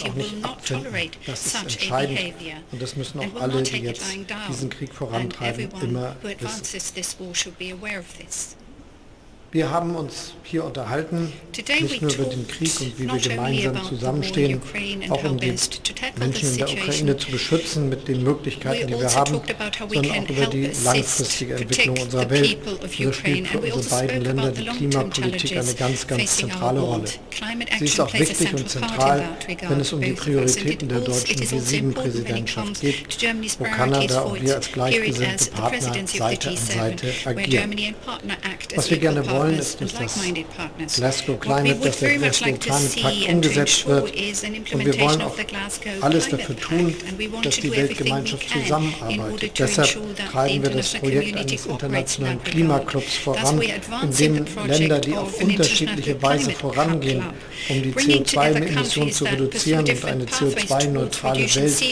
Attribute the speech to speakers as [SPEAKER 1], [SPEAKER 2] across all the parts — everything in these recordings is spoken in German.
[SPEAKER 1] auch nicht abfinden. Das ist entscheidend und das müssen auch alle, die jetzt diesen Krieg vorantreiben, immer wissen. Wir haben uns hier unterhalten, nicht nur über den Krieg und wie wir gemeinsam zusammenstehen, auch um die Menschen in der Ukraine zu beschützen mit den Möglichkeiten, die wir haben, sondern auch über die langfristige Entwicklung unserer Welt. Und das spielt für unsere beiden Länder die Klimapolitik eine ganz, ganz zentrale Rolle. Sie ist auch wichtig und zentral, wenn es um die Prioritäten der deutschen G7-Präsidentschaft geht, wo Kanada und wir als gleichgesinnte Partner Seite an Seite agieren. Was wir gerne wollen, ist, dass das Glasgow Climate, dass der Glasgow Climate Pact umgesetzt wird. Und wir wollen auch alles dafür tun, dass die Weltgemeinschaft zusammenarbeitet. Deshalb treiben wir das Projekt eines internationalen Klimaclubs voran, in dem Länder, die auf unterschiedliche Weise vorangehen, um die CO2-Emissionen zu reduzieren und eine CO2-neutrale Welt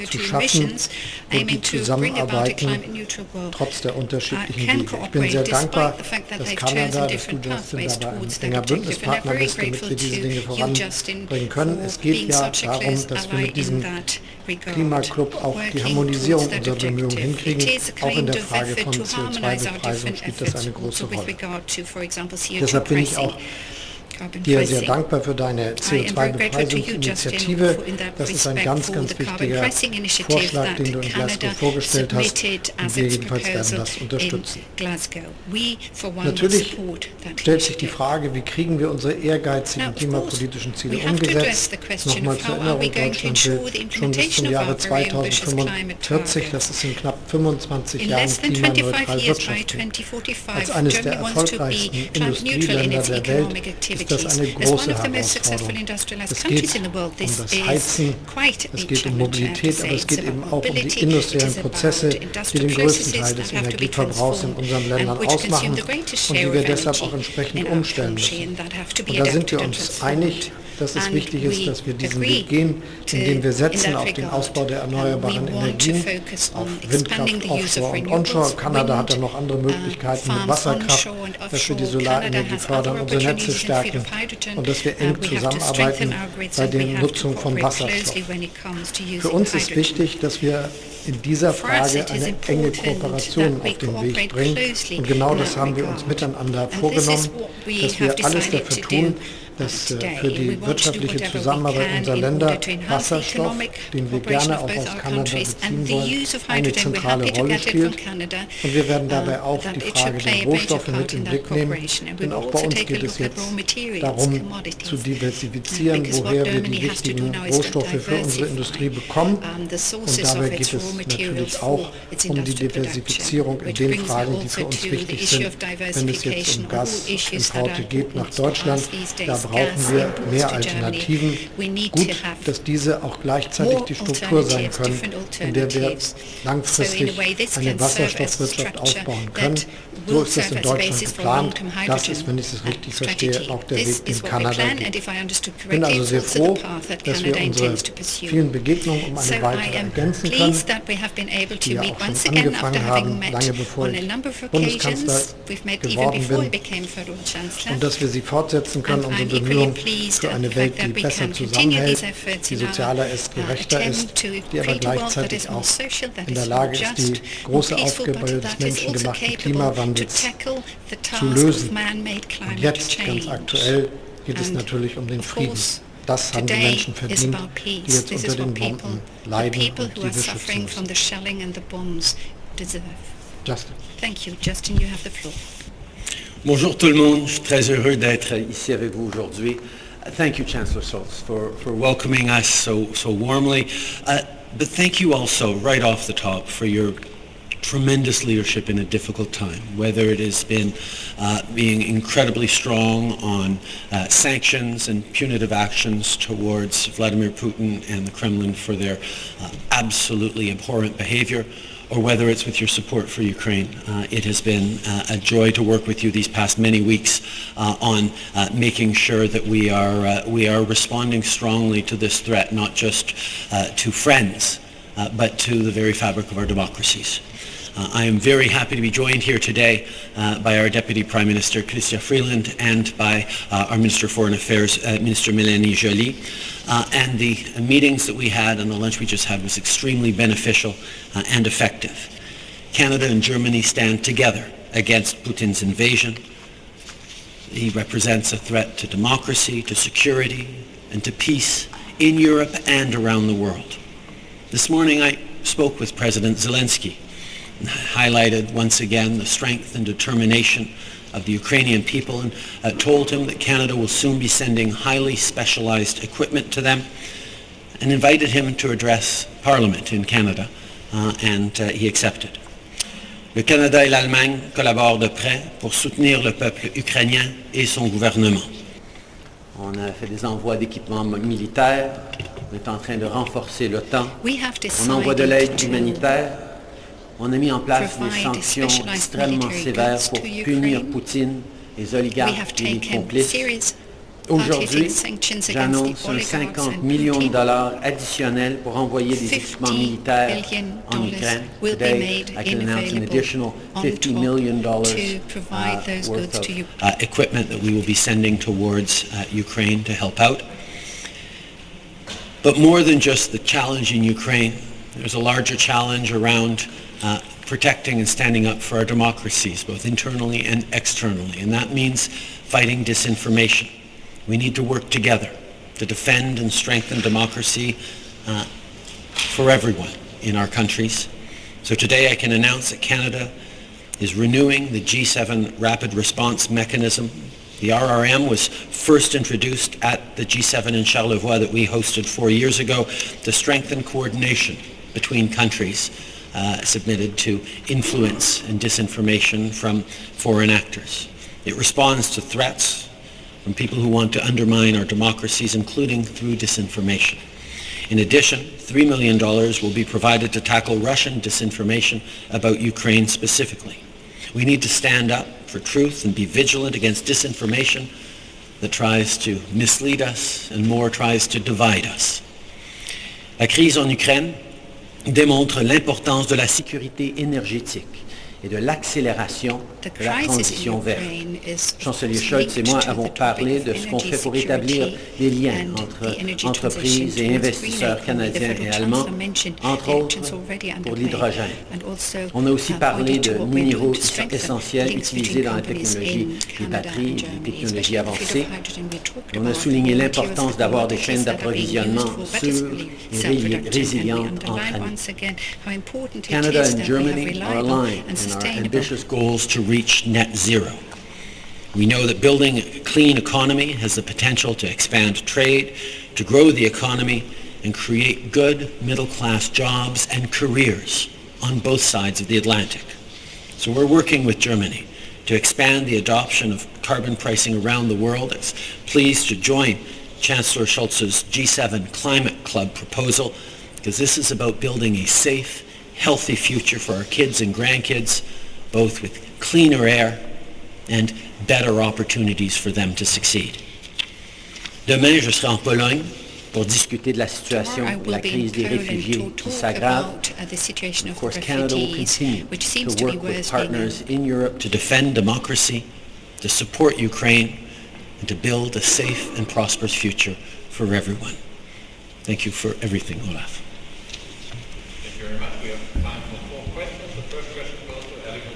[SPEAKER 1] zu schaffen, und die zusammenarbeiten, trotz der unterschiedlichen Wege. Ich bin sehr dankbar, dass Kanada, dass du, Justin, dabei ein enger Bündnispartner bist, damit wir diese Dinge voranbringen können. Es geht ja darum, dass wir mit diesem Klimaclub auch die Harmonisierung unserer Bemühungen hinkriegen. Auch in der Frage von CO2-Bepreisung spielt das eine große Rolle. Deshalb bin ich auch dir sehr dankbar für deine CO2-Bepreisungsinitiative. Das ist ein ganz, ganz wichtiger Vorschlag, den du in Glasgow vorgestellt hast, und wir jedenfalls werden das unterstützen. Natürlich stellt sich die Frage, wie kriegen wir unsere ehrgeizigen klimapolitischen Ziele umgesetzt. Nochmal zur Erinnerung, Deutschland will schon bis zum Jahre 2045, das ist in knapp 25 Jahren, klimaneutral wirtschaften. Als eines der erfolgreichsten Industrieländer der Welt ist das eine große Herausforderung. Es geht um das Heizen, es geht um Mobilität, aber es geht eben auch um die industriellen Prozesse, die den größten Teil des Energieverbrauchs in unseren Ländern ausmachen und die wir deshalb auch entsprechend umstellen müssen. Und da sind wir uns einig, dass es wichtig ist, dass wir diesen Weg gehen, indem wir setzen auf den Ausbau der erneuerbaren Energien, auf Windkraft, Offshore und Onshore. Kanada hat dann noch andere Möglichkeiten mit Wasserkraft, dass wir die Solarenergie fördern, unsere Netze stärken und dass wir eng zusammenarbeiten bei der Nutzung von Wasserstoff. Für uns ist wichtig, dass wir in dieser Frage eine enge Kooperation auf den Weg bringen. Und genau das haben wir uns miteinander vorgenommen, dass wir alles dafür tun, dass für die wirtschaftliche Zusammenarbeit unserer Länder Wasserstoff, den wir gerne auch aus Kanada beziehen wollen, eine zentrale Rolle spielt. Und wir werden dabei auch die Frage der Rohstoffe mit in den Blick nehmen, denn auch bei uns geht es jetzt darum, zu diversifizieren, woher wir die wichtigen Rohstoffe für unsere Industrie bekommen. Und dabei geht es natürlich auch um die Diversifizierung in den Fragen, die für uns wichtig sind, wenn es jetzt um Gasimporte geht nach Deutschland. Da brauchen wir mehr Alternativen. Gut, dass diese auch gleichzeitig die Struktur sein können, in der wir langfristig eine Wasserstoffwirtschaft aufbauen können. So ist das in Deutschland geplant. Das ist, wenn ich es richtig verstehe, auch der Weg, den Kanada geht. Ich bin also sehr froh, dass wir unsere vielen Begegnungen um eine weitere ergänzen können, die ja auch schon angefangen haben, lange bevor ich Bundeskanzler geworden bin, und dass wir sie fortsetzen können, unsere Bemühungen für eine Welt, die besser zusammenhält, die sozialer ist, gerechter ist, die aber gleichzeitig auch in der Lage ist, die große Aufgabe des menschengemachten Klimawandels zu lösen. Und jetzt, ganz aktuell, geht es natürlich um den Frieden. Das haben die Menschen verdient, die jetzt unter den Bomben leiden und die wir schützen müssen. Justin.
[SPEAKER 2] Thank you. Justin, you have the floor.
[SPEAKER 3] Bonjour tout le monde, je suis très heureux d'être ici avec vous aujourd'hui. Thank you, Chancellor Scholz, for welcoming us so warmly. But thank you also, right off the top, for your tremendous leadership in a difficult time, whether it has been being incredibly strong on sanctions and punitive actions towards Vladimir Putin and the Kremlin for their absolutely abhorrent behavior, or whether it's with your support for Ukraine. It has been a joy to work with you these past many weeks on making sure that we are responding strongly to this threat, not just to friends, but to the very fabric of our democracies. I am very happy to be joined here today by our Deputy Prime Minister, Chrystia Freeland, and by our Minister of Foreign Affairs, Minister Mélanie Joly. And the meetings that we had and the lunch we just had was extremely beneficial and effective. Canada and Germany stand together against Putin's invasion. He represents a threat to democracy, to security, and to peace in Europe and around the world. This morning I spoke with President Zelensky and highlighted once again the strength and determination of the Ukrainian people and told him that Canada will soon be sending highly specialized equipment to them and invited him to address Parliament in Canada and he accepted. Le Canada et l'Allemagne collaborent de près pour soutenir le peuple ukrainien et son gouvernement. On a fait des envois d'équipements militaires, on est en train de renforcer l'OTAN, on envoie de l'aide humanitaire, on a mis en place des sanctions extrêmement sévères pour punir Poutine, les oligarques et les complices. Aujourd'hui, j'annonce un 50 millions de dollars additionnels pour envoyer des équipements militaires en Ukraine. Today, I can announce an additional $50 million worth of equipment that we will be sending towards Ukraine to help out. But more than just the challenge in Ukraine, there's a larger challenge around protecting and standing up for our democracies, both internally and externally, and that means fighting disinformation. We need to work together to defend and strengthen democracy for everyone in our countries. So today I can announce that Canada is renewing the G7 Rapid Response Mechanism. The RRM was first introduced at the G7 in Charlevoix that we hosted 4 years ago to strengthen coordination between countries submitted to influence and disinformation from foreign actors. It responds to threats from people who want to undermine our democracies, including through disinformation. In addition, $3 million will be provided to tackle Russian disinformation about Ukraine specifically. We need to stand up for truth and be vigilant against disinformation that tries to mislead us and more tries to divide us. La crise en Ukraine démontre l'importance de la sécurité énergétique et de l'accélération de la transition verte. Chancelier Scholz et moi avons parlé de ce qu'on fait pour établir des liens entre entreprises et investisseurs canadiens et allemands, entre autres pour l'hydrogène. On a aussi parlé de minéraux essentiels utilisés dans la technologie des batteries et des technologies avancées. On a souligné l'importance d'avoir des chaînes d'approvisionnement sûres et résilientes entre amis. Canada and Germany are aligned in our ambitious goals to reach net zero. We know that building a clean economy has the potential to expand trade, to grow the economy, and create good middle-class jobs and careers on both sides of the Atlantic. So we're working with Germany to expand the adoption of carbon pricing around the world. I'm pleased to join Chancellor Scholz's G7 Climate Club proposal because this is about building a safe, healthy future for our kids and grandkids, both with cleaner air and better opportunities for them to succeed. Demain, je serai en Pologne pour discuter de la situation de la crise des réfugiés qui s'aggrave. Of course, Canada will continue to work with partners in Europe to defend democracy, to support Ukraine, and to build a safe and prosperous future for everyone. Thank you for everything, Olaf.
[SPEAKER 4] Thank you very much. We have time for 4 questions. The first question goes to Abigail.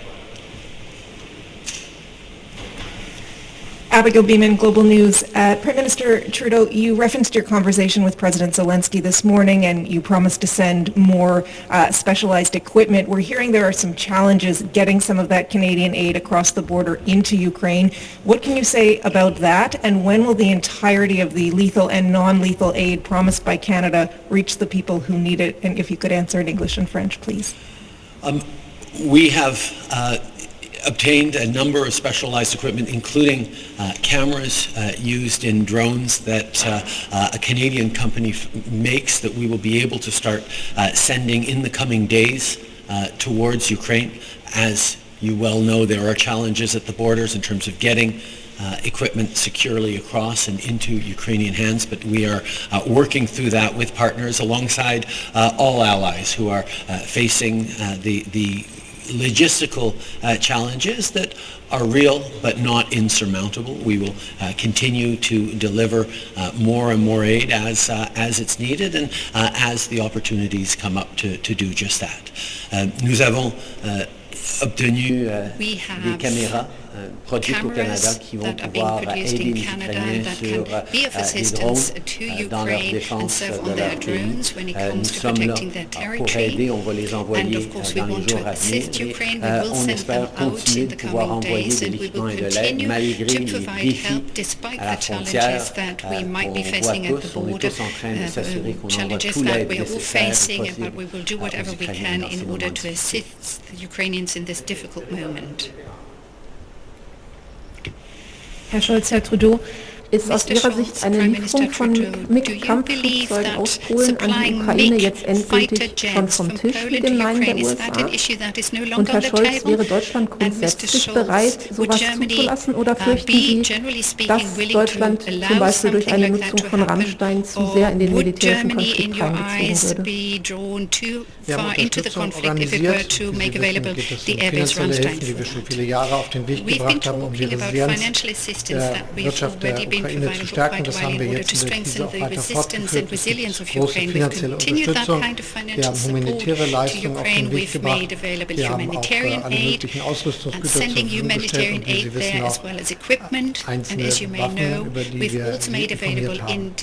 [SPEAKER 5] Abigail Beeman, Global News. Prime Minister Trudeau, you referenced your conversation with President Zelensky this morning and you promised to send more specialized equipment. We're hearing there are some challenges getting some of that Canadian aid across the border into Ukraine. What can you say about that, and when will the entirety of the lethal and non-lethal aid promised by Canada reach the people who need it? And if you could answer in English and French, please.
[SPEAKER 3] We have obtained a number of specialized equipment, including cameras used in drones that a Canadian company makes that we will be able to start sending in the coming days towards Ukraine. As you well know, there are challenges at the borders in terms of getting equipment securely across and into Ukrainian hands, but we are working through that with partners alongside all allies who are facing the logistical challenges that are real but not insurmountable. We will continue to deliver more and more aid as it's needed and as the opportunities come up to do just that. Nous avons obtenu des caméras produites au Canada qui vont pouvoir aider les Ukrainiens sur les drones dans leur défense de leur pays. Nous sommes là pour aider, on va les envoyer dans les jours à venir et on espère continuer de pouvoir envoyer de l'équipement et de l'aide malgré les défis à la frontière qu'on voit tous. On est tous en train de s'assurer qu'on envoie tout l'aide nécessaire possible aux Ukrainiens dans ces moments difficiles.
[SPEAKER 5] Herr Scholz, Herr Trudeau,
[SPEAKER 6] Ist aus Ihrer Sicht eine Lieferung von MiG-Kampfflugzeugen aus Polen an die Ukraine jetzt endgültig schon vom Tisch mit den Nein der USA? Und Herr Scholz, wäre Deutschland grundsätzlich bereit, sowas zuzulassen, oder fürchten Sie, dass Deutschland zum Beispiel durch eine Nutzung von Rammstein zu sehr in den militärischen Konflikt reingezogen würde?
[SPEAKER 1] Wir haben Unterstützung organisiert. Sie wissen, geht es um finanzielle Hilfen, die wir schon viele Jahre auf den Weg gebracht haben, um die Resilienz der Wirtschaft der Ukraine zu stärken. Das haben wir jetzt in der Krise auch weiter fortgeführt. Es gibt große finanzielle Unterstützung. Wir haben humanitäre Leistungen auf den Weg gebracht. Wir haben auch alle möglichen Ausrüstungsgüter zur Verfügung gestellt und wie Sie wissen auch einzelne Waffen, über die wir Sie informiert haben.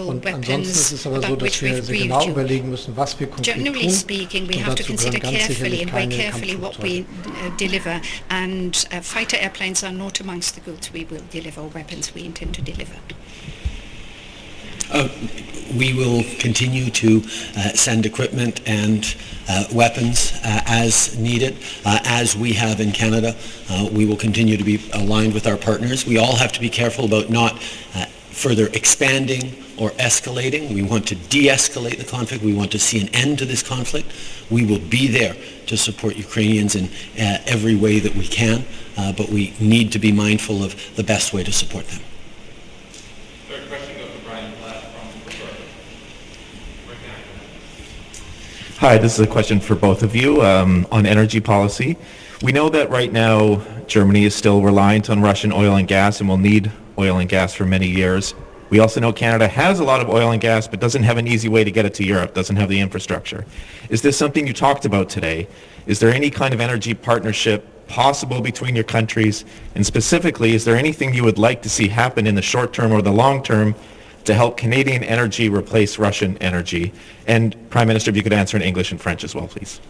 [SPEAKER 1] Und ansonsten ist es aber so, dass wir sehr genau überlegen müssen, was wir konkret tun.
[SPEAKER 2] We have to consider carefully and very carefully what we deliver, and fighter airplanes are not amongst the goods we will deliver, or weapons we intend to deliver.
[SPEAKER 3] We will continue to send equipment and weapons as needed, as we have in Canada. We will continue to be aligned with our partners. We all have to be careful about not further expanding or escalating. We want to de-escalate the conflict. We want to see an end to this conflict. We will be there to support Ukrainians in every way that we can, but we need to be mindful of the best way to support them.
[SPEAKER 4] Third question goes to Brian Platt from Bloomberg.
[SPEAKER 7] Hi, this is a question for both of you on energy policy. We know that right now Germany is still reliant on Russian oil and gas and will need oil and gas for many years. We also know Canada has a lot of oil and gas but doesn't have an easy way to get it to Europe, doesn't have the infrastructure. Is this something you talked about today? Is there any kind of energy partnership possible between your countries? And specifically, is there anything you would like to see happen in the short term or the long term to help Canadian energy replace Russian energy? And Prime Minister, if you could answer in English and French as well, please.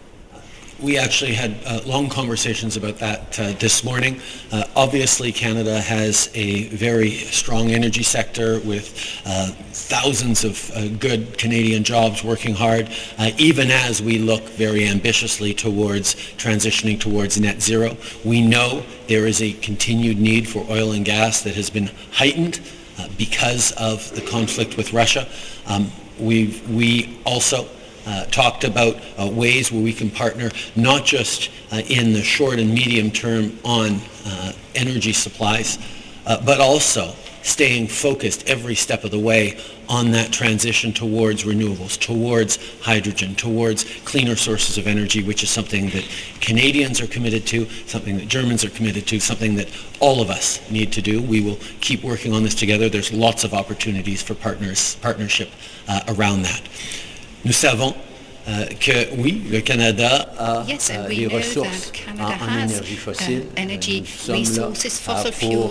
[SPEAKER 3] We actually had long conversations about that this morning. Obviously, Canada has a very strong energy sector with thousands of good Canadian jobs working hard, even as we look very ambitiously towards transitioning towards net zero. We know there is a continued need for oil and gas that has been heightened because of the conflict with Russia. We also talked about ways where we can partner not just in the short and medium term on energy supplies, but also staying focused every step of the way on that transition towards renewables, towards hydrogen, towards cleaner sources of energy, which is something that Canadians are committed to, something that Germans are committed to, something that all of us need to do. We will keep working on this together. There's lots of opportunities for partnership around that. Nous savons que oui, le Canada a des ressources en énergie fossile. Nous sommes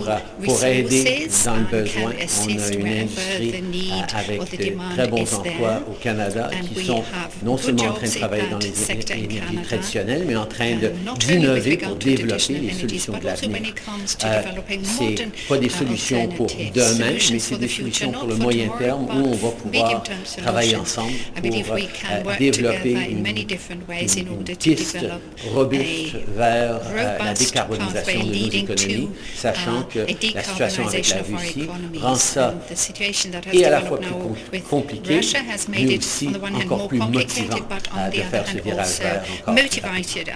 [SPEAKER 3] là pour aider dans le besoin. On a une industrie avec de très bons emplois au Canada qui sont non seulement en train de travailler dans les énergies traditionnelles, mais en train d'innover pour développer les solutions de l'avenir. C'est pas des solutions pour demain, mais c'est des solutions pour le moyen terme où on va pouvoir travailler ensemble pour développer une piste robuste vers la décarbonisation de nos économies, sachant que la situation avec la Russie rend ça et à la fois plus compliqué, mais aussi encore plus motivant de faire ce virage vers encore plus rapide.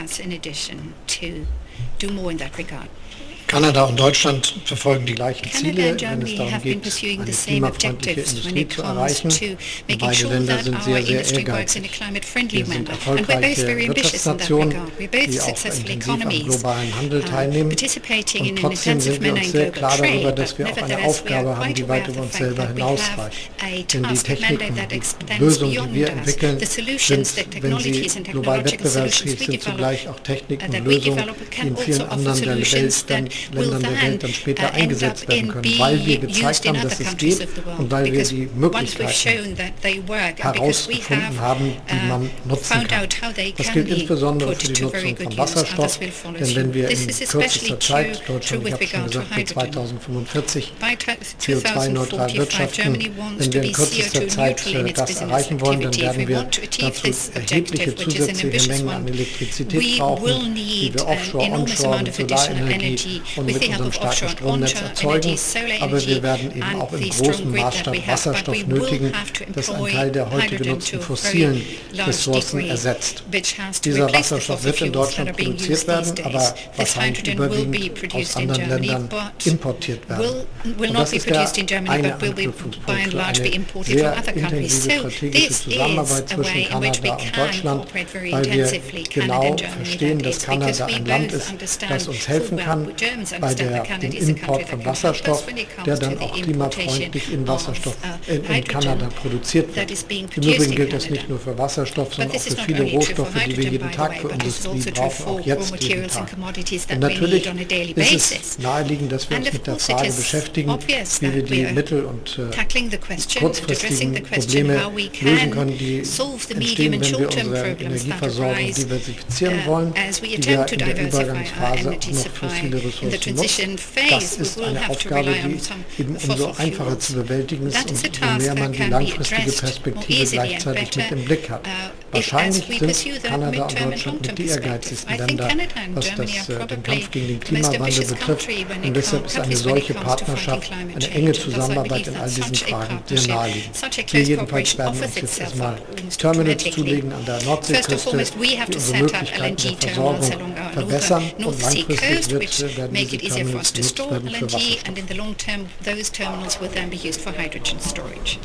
[SPEAKER 1] Kanada und Deutschland verfolgen die gleichen Ziele,
[SPEAKER 2] Canada and
[SPEAKER 1] wenn es
[SPEAKER 2] Germany
[SPEAKER 1] darum
[SPEAKER 2] have been
[SPEAKER 1] geht,
[SPEAKER 2] pursuing
[SPEAKER 1] eine
[SPEAKER 2] the same
[SPEAKER 1] klimafreundliche
[SPEAKER 2] objectives when
[SPEAKER 1] Industrie
[SPEAKER 2] it
[SPEAKER 1] zu
[SPEAKER 2] comes
[SPEAKER 1] erreichen.
[SPEAKER 2] to making
[SPEAKER 1] Beide
[SPEAKER 2] sure
[SPEAKER 1] Länder
[SPEAKER 2] that
[SPEAKER 1] sind
[SPEAKER 2] our
[SPEAKER 1] sehr, sehr
[SPEAKER 2] industry works in a
[SPEAKER 1] ehrgeizig.
[SPEAKER 2] climate-friendly
[SPEAKER 1] Wir sind
[SPEAKER 2] manner. And we're both
[SPEAKER 1] erfolgreiche
[SPEAKER 2] very ambitious in that
[SPEAKER 1] Wirtschaftsnationen,
[SPEAKER 2] regard. We're both
[SPEAKER 1] die auch
[SPEAKER 2] successful
[SPEAKER 1] intensiv am
[SPEAKER 2] economies,
[SPEAKER 1] globalen Handel teilnehmen.
[SPEAKER 2] participating
[SPEAKER 1] Und
[SPEAKER 2] in an
[SPEAKER 1] trotzdem
[SPEAKER 2] intensive
[SPEAKER 1] sind wir
[SPEAKER 2] manner
[SPEAKER 1] uns
[SPEAKER 2] in
[SPEAKER 1] sehr
[SPEAKER 2] global
[SPEAKER 1] klar darüber,
[SPEAKER 2] trade,
[SPEAKER 1] dass
[SPEAKER 2] but
[SPEAKER 1] wir auch eine
[SPEAKER 2] nevertheless we are
[SPEAKER 1] Aufgabe haben,
[SPEAKER 2] quite
[SPEAKER 1] die
[SPEAKER 2] aware
[SPEAKER 1] weit
[SPEAKER 2] of
[SPEAKER 1] über
[SPEAKER 2] the
[SPEAKER 1] uns
[SPEAKER 2] fact
[SPEAKER 1] selber
[SPEAKER 2] that we have
[SPEAKER 1] hinausreicht.
[SPEAKER 2] a
[SPEAKER 1] Denn die
[SPEAKER 2] task, a mandate
[SPEAKER 1] Techniken,
[SPEAKER 2] that
[SPEAKER 1] die
[SPEAKER 2] extends
[SPEAKER 1] Lösungen, die
[SPEAKER 2] beyond
[SPEAKER 1] wir
[SPEAKER 2] us.
[SPEAKER 1] entwickeln,
[SPEAKER 2] The solutions, the
[SPEAKER 1] sind, wenn sie
[SPEAKER 2] technologies and
[SPEAKER 1] global
[SPEAKER 2] technological solutions
[SPEAKER 1] wettbewerbsfähig
[SPEAKER 2] we
[SPEAKER 1] sind,
[SPEAKER 2] develop,
[SPEAKER 1] zugleich auch Techniken und
[SPEAKER 2] that we
[SPEAKER 1] Lösungen,
[SPEAKER 2] develop
[SPEAKER 1] die
[SPEAKER 2] can
[SPEAKER 1] in
[SPEAKER 2] also
[SPEAKER 1] vielen
[SPEAKER 2] offer
[SPEAKER 1] anderen
[SPEAKER 2] solutions that will
[SPEAKER 1] Ländern der
[SPEAKER 2] then
[SPEAKER 1] Welt dann später
[SPEAKER 2] end up
[SPEAKER 1] eingesetzt werden
[SPEAKER 2] in
[SPEAKER 1] können, weil wir
[SPEAKER 2] being
[SPEAKER 1] gezeigt
[SPEAKER 2] used in
[SPEAKER 1] haben,
[SPEAKER 2] other
[SPEAKER 1] dass es
[SPEAKER 2] countries
[SPEAKER 1] geht
[SPEAKER 2] of the world.
[SPEAKER 1] und weil wir
[SPEAKER 2] Because
[SPEAKER 1] die
[SPEAKER 2] once we've
[SPEAKER 1] Möglichkeiten
[SPEAKER 2] shown that they work and because we
[SPEAKER 1] herausgefunden
[SPEAKER 2] have
[SPEAKER 1] haben, die man nutzen
[SPEAKER 2] found
[SPEAKER 1] kann.
[SPEAKER 2] out how they
[SPEAKER 1] Das
[SPEAKER 2] can
[SPEAKER 1] gilt
[SPEAKER 2] be
[SPEAKER 1] insbesondere
[SPEAKER 2] put
[SPEAKER 1] für die
[SPEAKER 2] to very
[SPEAKER 1] Nutzung
[SPEAKER 2] good
[SPEAKER 1] von
[SPEAKER 2] use.
[SPEAKER 1] Wasserstoff,
[SPEAKER 2] Others will follow
[SPEAKER 1] denn wenn wir
[SPEAKER 2] suit. This
[SPEAKER 1] in
[SPEAKER 2] is especially
[SPEAKER 1] kürzester Zeit,
[SPEAKER 2] true
[SPEAKER 1] Deutschland,
[SPEAKER 2] with
[SPEAKER 1] ich habe schon
[SPEAKER 2] regard to
[SPEAKER 1] gesagt, bis
[SPEAKER 2] hydrogen.
[SPEAKER 1] 2045
[SPEAKER 2] By
[SPEAKER 1] CO2-neutral
[SPEAKER 2] 2045,
[SPEAKER 1] wirtschaften,
[SPEAKER 2] Germany wants
[SPEAKER 1] wenn
[SPEAKER 2] to
[SPEAKER 1] wir
[SPEAKER 2] be
[SPEAKER 1] in kürzester Zeit
[SPEAKER 2] CO2 neutral in its
[SPEAKER 1] das
[SPEAKER 2] business
[SPEAKER 1] erreichen wollen, dann
[SPEAKER 2] activity. If
[SPEAKER 1] werden
[SPEAKER 2] we
[SPEAKER 1] wir
[SPEAKER 2] want to achieve
[SPEAKER 1] dazu
[SPEAKER 2] this
[SPEAKER 1] erhebliche
[SPEAKER 2] objective, which is an
[SPEAKER 1] zusätzliche
[SPEAKER 2] ambitious
[SPEAKER 1] Mengen an
[SPEAKER 2] one,
[SPEAKER 1] Elektrizität
[SPEAKER 2] we
[SPEAKER 1] brauchen,
[SPEAKER 2] will
[SPEAKER 1] die
[SPEAKER 2] need
[SPEAKER 1] wir
[SPEAKER 2] an
[SPEAKER 1] offshore,
[SPEAKER 2] enormous
[SPEAKER 1] onshore
[SPEAKER 2] amount
[SPEAKER 1] mit
[SPEAKER 2] of additional
[SPEAKER 1] Solarenergie
[SPEAKER 2] energy
[SPEAKER 1] und
[SPEAKER 2] with
[SPEAKER 1] mit
[SPEAKER 2] the help
[SPEAKER 1] unserem
[SPEAKER 2] of
[SPEAKER 1] starken
[SPEAKER 2] offshore and
[SPEAKER 1] Stromnetz
[SPEAKER 2] onshore
[SPEAKER 1] erzeugen.
[SPEAKER 2] energy, solar
[SPEAKER 1] Aber wir
[SPEAKER 2] energy
[SPEAKER 1] werden eben auch
[SPEAKER 2] and
[SPEAKER 1] im
[SPEAKER 2] the strong
[SPEAKER 1] großen
[SPEAKER 2] grid that
[SPEAKER 1] Maßstab
[SPEAKER 2] we have. But
[SPEAKER 1] Wasserstoff
[SPEAKER 2] we will
[SPEAKER 1] nötigen,
[SPEAKER 2] have to
[SPEAKER 1] das ein
[SPEAKER 2] employ
[SPEAKER 1] Teil der heute
[SPEAKER 2] hydrogen
[SPEAKER 1] genutzten
[SPEAKER 2] to a
[SPEAKER 1] fossilen
[SPEAKER 2] very large
[SPEAKER 1] Ressourcen
[SPEAKER 2] degree,
[SPEAKER 1] ersetzt.
[SPEAKER 2] which has to
[SPEAKER 1] Dieser
[SPEAKER 2] replace the
[SPEAKER 1] Wasserstoff
[SPEAKER 2] fossil
[SPEAKER 1] wird in
[SPEAKER 2] fuels that
[SPEAKER 1] Deutschland
[SPEAKER 2] are being
[SPEAKER 1] produziert
[SPEAKER 2] used these
[SPEAKER 1] werden,
[SPEAKER 2] days.
[SPEAKER 1] aber
[SPEAKER 2] This
[SPEAKER 1] wahrscheinlich
[SPEAKER 2] hydrogen will be
[SPEAKER 1] überwiegend aus
[SPEAKER 2] produced in
[SPEAKER 1] anderen
[SPEAKER 2] Germany,
[SPEAKER 1] Ländern
[SPEAKER 2] but
[SPEAKER 1] importiert werden.
[SPEAKER 2] will
[SPEAKER 1] Und
[SPEAKER 2] not
[SPEAKER 1] das
[SPEAKER 2] be
[SPEAKER 1] ist der
[SPEAKER 2] produced in Germany,
[SPEAKER 1] eine
[SPEAKER 2] but will be by
[SPEAKER 1] Anknüpfungspunkt
[SPEAKER 2] and
[SPEAKER 1] für
[SPEAKER 2] large be
[SPEAKER 1] eine
[SPEAKER 2] imported from
[SPEAKER 1] sehr
[SPEAKER 2] other countries.
[SPEAKER 1] intensive
[SPEAKER 2] So
[SPEAKER 1] strategische
[SPEAKER 2] this
[SPEAKER 1] Zusammenarbeit
[SPEAKER 2] is a
[SPEAKER 1] zwischen
[SPEAKER 2] way in which we
[SPEAKER 1] Kanada und
[SPEAKER 2] can
[SPEAKER 1] Deutschland,
[SPEAKER 2] cooperate very
[SPEAKER 1] weil wir
[SPEAKER 2] intensively, Canada
[SPEAKER 1] genau
[SPEAKER 2] and Germany,
[SPEAKER 1] verstehen,
[SPEAKER 2] that
[SPEAKER 1] dass
[SPEAKER 2] is, because
[SPEAKER 1] Kanada
[SPEAKER 2] we
[SPEAKER 1] ein Land
[SPEAKER 2] both
[SPEAKER 1] ist,
[SPEAKER 2] understand
[SPEAKER 1] das uns
[SPEAKER 2] full
[SPEAKER 1] helfen
[SPEAKER 2] well,
[SPEAKER 1] kann
[SPEAKER 2] Germans
[SPEAKER 1] bei
[SPEAKER 2] understand that Canada
[SPEAKER 1] dem
[SPEAKER 2] is a
[SPEAKER 1] Import
[SPEAKER 2] country
[SPEAKER 1] von
[SPEAKER 2] that can help us
[SPEAKER 1] Wasserstoff,
[SPEAKER 2] when it
[SPEAKER 1] der
[SPEAKER 2] comes to
[SPEAKER 1] dann
[SPEAKER 2] the
[SPEAKER 1] auch
[SPEAKER 2] importation
[SPEAKER 1] klimafreundlich in Wasserstoff
[SPEAKER 2] of
[SPEAKER 1] in Kanada
[SPEAKER 2] hydrogen
[SPEAKER 1] produziert
[SPEAKER 2] that
[SPEAKER 1] wird.
[SPEAKER 2] is being
[SPEAKER 1] Im
[SPEAKER 2] produced
[SPEAKER 1] Übrigen
[SPEAKER 2] in
[SPEAKER 1] gilt das
[SPEAKER 2] Canada.
[SPEAKER 1] nicht nur für Wasserstoff,
[SPEAKER 2] But
[SPEAKER 1] sondern auch
[SPEAKER 2] this
[SPEAKER 1] für
[SPEAKER 2] is not
[SPEAKER 1] viele
[SPEAKER 2] only true for
[SPEAKER 1] Rohstoffe, die wir
[SPEAKER 2] hydrogen,
[SPEAKER 1] jeden
[SPEAKER 2] by the
[SPEAKER 1] Tag
[SPEAKER 2] way,
[SPEAKER 1] für
[SPEAKER 2] but this is
[SPEAKER 1] Industrie
[SPEAKER 2] also true
[SPEAKER 1] brauchen,
[SPEAKER 2] for
[SPEAKER 1] auch
[SPEAKER 2] raw
[SPEAKER 1] jetzt jeden
[SPEAKER 2] materials and
[SPEAKER 1] Tag.
[SPEAKER 2] commodities
[SPEAKER 1] Und
[SPEAKER 2] that we
[SPEAKER 1] natürlich
[SPEAKER 2] need on a daily
[SPEAKER 1] ist
[SPEAKER 2] basis.
[SPEAKER 1] es naheliegend, dass wir
[SPEAKER 2] And
[SPEAKER 1] uns
[SPEAKER 2] of
[SPEAKER 1] mit der
[SPEAKER 2] course it
[SPEAKER 1] Frage
[SPEAKER 2] is
[SPEAKER 1] beschäftigen,
[SPEAKER 2] obvious
[SPEAKER 1] wie wir
[SPEAKER 2] that
[SPEAKER 1] die
[SPEAKER 2] we are
[SPEAKER 1] mittel- und
[SPEAKER 2] tackling the question, addressing
[SPEAKER 1] kurzfristigen
[SPEAKER 2] the question
[SPEAKER 1] Probleme
[SPEAKER 2] how we
[SPEAKER 1] lösen können,
[SPEAKER 2] can
[SPEAKER 1] die
[SPEAKER 2] solve the medium
[SPEAKER 1] entstehen,
[SPEAKER 2] and
[SPEAKER 1] wenn wir
[SPEAKER 2] short-term
[SPEAKER 1] unsere
[SPEAKER 2] problems that
[SPEAKER 1] Energieversorgung
[SPEAKER 2] arise
[SPEAKER 1] diversifizieren wollen,
[SPEAKER 2] as we
[SPEAKER 1] die wir
[SPEAKER 2] attempt to
[SPEAKER 1] in der
[SPEAKER 2] diversify our
[SPEAKER 1] Übergangsphase auch
[SPEAKER 2] energy
[SPEAKER 1] noch
[SPEAKER 2] supply.
[SPEAKER 1] fossile
[SPEAKER 2] In the
[SPEAKER 1] Ressourcen
[SPEAKER 2] transition
[SPEAKER 1] nutzt.
[SPEAKER 2] phase,
[SPEAKER 1] Das
[SPEAKER 2] we
[SPEAKER 1] ist
[SPEAKER 2] will
[SPEAKER 1] eine
[SPEAKER 2] have to
[SPEAKER 1] Aufgabe,
[SPEAKER 2] rely on
[SPEAKER 1] die
[SPEAKER 2] some
[SPEAKER 1] eben umso
[SPEAKER 2] fossil
[SPEAKER 1] einfacher
[SPEAKER 2] fuels.
[SPEAKER 1] zu bewältigen ist,
[SPEAKER 2] That is a
[SPEAKER 1] umso
[SPEAKER 2] task
[SPEAKER 1] mehr man
[SPEAKER 2] that
[SPEAKER 1] die
[SPEAKER 2] can be
[SPEAKER 1] langfristige
[SPEAKER 2] addressed more
[SPEAKER 1] Perspektive
[SPEAKER 2] easily and
[SPEAKER 1] gleichzeitig
[SPEAKER 2] better
[SPEAKER 1] mit im Blick hat.
[SPEAKER 2] as
[SPEAKER 1] Wahrscheinlich
[SPEAKER 2] we
[SPEAKER 1] sind
[SPEAKER 2] pursue the
[SPEAKER 1] Kanada und
[SPEAKER 2] midterm and
[SPEAKER 1] Deutschland
[SPEAKER 2] long-term
[SPEAKER 1] mit die
[SPEAKER 2] perspective.
[SPEAKER 1] ehrgeizigsten
[SPEAKER 2] I think
[SPEAKER 1] Länder,
[SPEAKER 2] Canada and
[SPEAKER 1] was
[SPEAKER 2] Germany are
[SPEAKER 1] den
[SPEAKER 2] probably
[SPEAKER 1] Kampf gegen den
[SPEAKER 2] the most
[SPEAKER 1] Klimawandel
[SPEAKER 2] ambitious
[SPEAKER 1] betrifft.
[SPEAKER 2] country when
[SPEAKER 1] Und
[SPEAKER 2] it
[SPEAKER 1] deshalb ist eine
[SPEAKER 2] countries when it
[SPEAKER 1] solche
[SPEAKER 2] comes to fighting
[SPEAKER 1] Partnerschaft,
[SPEAKER 2] climate
[SPEAKER 1] eine
[SPEAKER 2] change.
[SPEAKER 1] enge
[SPEAKER 2] And thus I
[SPEAKER 1] Zusammenarbeit
[SPEAKER 2] believe
[SPEAKER 1] in
[SPEAKER 2] that
[SPEAKER 1] all diesen
[SPEAKER 2] such a
[SPEAKER 1] Fragen sehr
[SPEAKER 2] partnership,
[SPEAKER 1] naheliegend.
[SPEAKER 2] such a
[SPEAKER 1] Wir
[SPEAKER 2] close
[SPEAKER 1] jedenfalls
[SPEAKER 2] cooperation
[SPEAKER 1] werden
[SPEAKER 2] offers
[SPEAKER 1] uns jetzt
[SPEAKER 2] itself
[SPEAKER 1] erstmal
[SPEAKER 2] up almost
[SPEAKER 1] Terminals
[SPEAKER 2] automatically.
[SPEAKER 1] zulegen an der
[SPEAKER 2] First and
[SPEAKER 1] Nordseeküste,
[SPEAKER 2] foremost, we have
[SPEAKER 1] die
[SPEAKER 2] to
[SPEAKER 1] unsere
[SPEAKER 2] set up
[SPEAKER 1] Möglichkeiten
[SPEAKER 2] LNG
[SPEAKER 1] der
[SPEAKER 2] terminals
[SPEAKER 1] Versorgung
[SPEAKER 2] along our
[SPEAKER 1] verbessern und
[SPEAKER 2] North Sea
[SPEAKER 1] langfristig
[SPEAKER 2] coast, which
[SPEAKER 1] werden
[SPEAKER 2] make
[SPEAKER 1] diese
[SPEAKER 2] it easier for us
[SPEAKER 1] Terminals
[SPEAKER 2] to
[SPEAKER 1] genutzt
[SPEAKER 2] store
[SPEAKER 1] werden für
[SPEAKER 2] LNG,
[SPEAKER 1] Wasserstoff.
[SPEAKER 2] and in the long term, those terminals will then be used for hydrogen storage.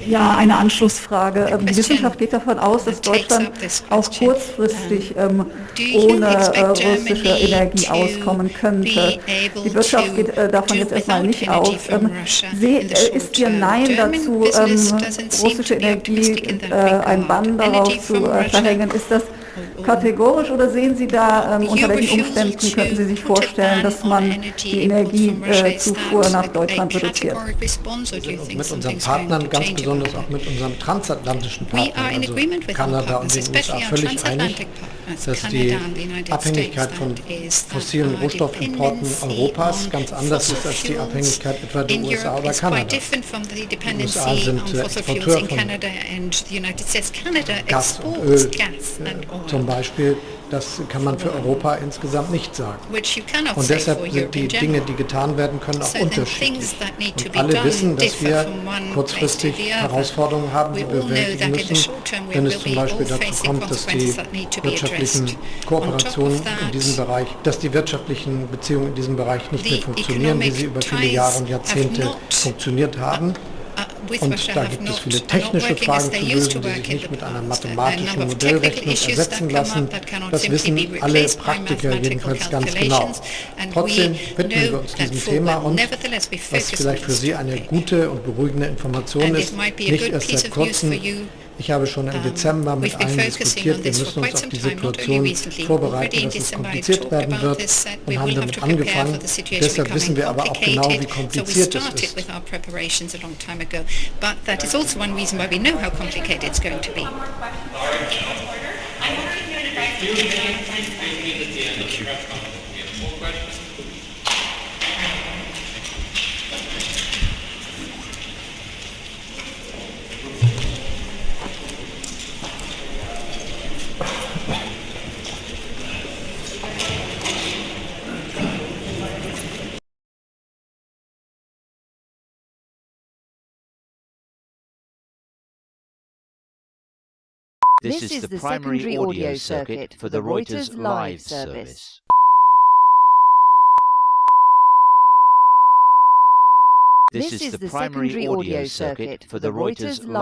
[SPEAKER 6] Ja, eine Anschlussfrage. Die Wissenschaft geht davon aus, dass Deutschland auch kurzfristig ohne russische Energie auskommen könnte. Die Wirtschaft geht davon jetzt erstmal nicht aus. Ist Ihr Nein dazu, russische Energie, einen Bann darauf zu verhängen? Ist das kategorisch oder sehen Sie da, unter welchen Umständen könnten Sie sich vorstellen, dass man die Energiezufuhr nach Deutschland reduziert?
[SPEAKER 1] Wir sind mit unseren Partnern, ganz besonders auch mit unserem transatlantischen Partner, also Kanada und den USA, völlig einig, dass die Abhängigkeit von fossilen Rohstoffimporten Europas ganz anders ist als die Abhängigkeit etwa der USA oder Kanada. Die USA sind Exporteur von Gas und Öl zum Beispiel. Das kann man für Europa insgesamt nicht sagen. Und deshalb sind die Dinge, die getan werden können, auch unterschiedlich. Und alle wissen, dass wir kurzfristig Herausforderungen haben, die wir bewältigen müssen, wenn es zum Beispiel dazu kommt, dass die wirtschaftlichen Kooperationen in diesem Bereich, dass die wirtschaftlichen Beziehungen in diesem Bereich nicht mehr funktionieren, wie sie über viele Jahre und Jahrzehnte funktioniert haben. Und da gibt es viele technische Fragen zu lösen, die sich nicht mit einer mathematischen Modellrechnung ersetzen lassen. Das wissen alle Praktiker jedenfalls ganz genau. Trotzdem widmen wir uns diesem Thema und was vielleicht für Sie eine gute und beruhigende Information ist, nicht erst seit kurzem. Ich habe schon im Dezember mit allen diskutiert, wir müssen uns auf die Situation vorbereiten, dass es kompliziert werden wird und haben damit angefangen. Deshalb wissen wir aber auch genau, wie kompliziert es ist.
[SPEAKER 8] This is the primary audio circuit for the Reuters Live service. This is the primary audio circuit for the Reuters Live.